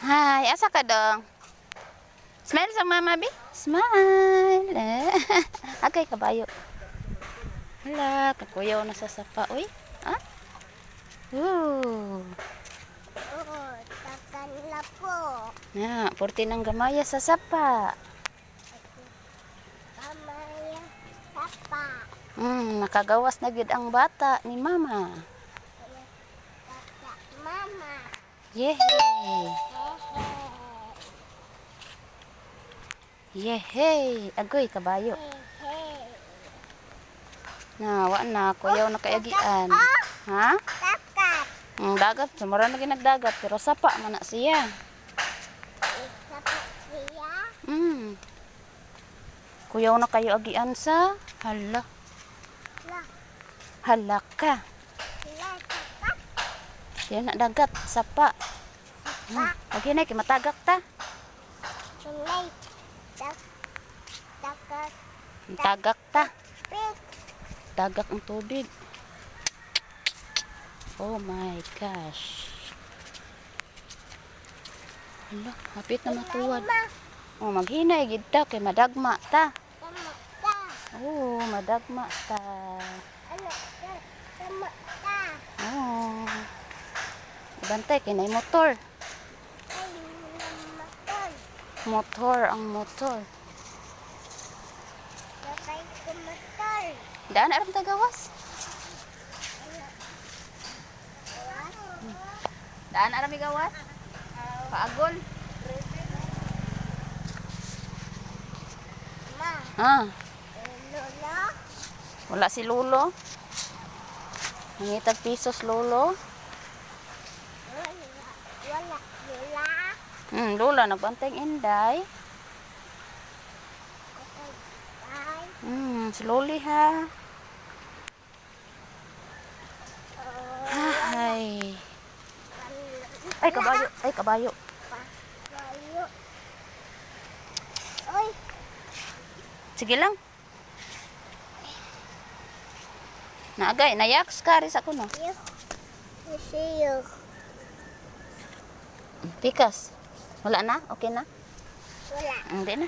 Hi, asa ka dong? Smile sa mama, bi? Smile. Agay, kabayo. Hala, kakuyaw na sa sapa. Uy, ha? Ooh. Oo, takan na po. Na, porti ng gamaya sa sapa. Kamaya, papa. Nakagawas na gid ang bata ni mama. Papa, mama. Yehey. Hehe. Yehey. Agoy, kabayo. Hehe. Na, wa na, kuyaw na kayagian. Ha? Takat. Dagat, sumara na ginagdagat, pero sapa man na siya. Isa po siya. Kuyaw na kayo agian sa hala. La, Hala ka. la, takat. Yan na dagat, sapa. Lagi na, kimatagak ta. Tunay. Takat. Tagak ta. Pig. Dagak ang tubig. Oh my gosh. Hala, hapit na matuwad. Oh, maghinay gid ta kay madagma ta. Tama ka. Oh, madagma ta. Ano ka? Tama ka. Oh. Bantay kay nay motor. Ay, namatol. Motor ang motor. Patay ko motor. Daan aram tagawas. Daan aram gawas. Paagol. Ma, Ah, lola. wala si Lolo. Nangitag pisos Lolo. Wala, lola. Lola nagbantay ang Inday. Patay. Si Loli ha. Ay. Ay, kabayo. Ay, kabayo. Kabayo. Oy, Sige lang. Naagay, nayaks ka rin sa kuno. you. You see you. Tikas. Wala na? Okay na? Wala. Hindi na.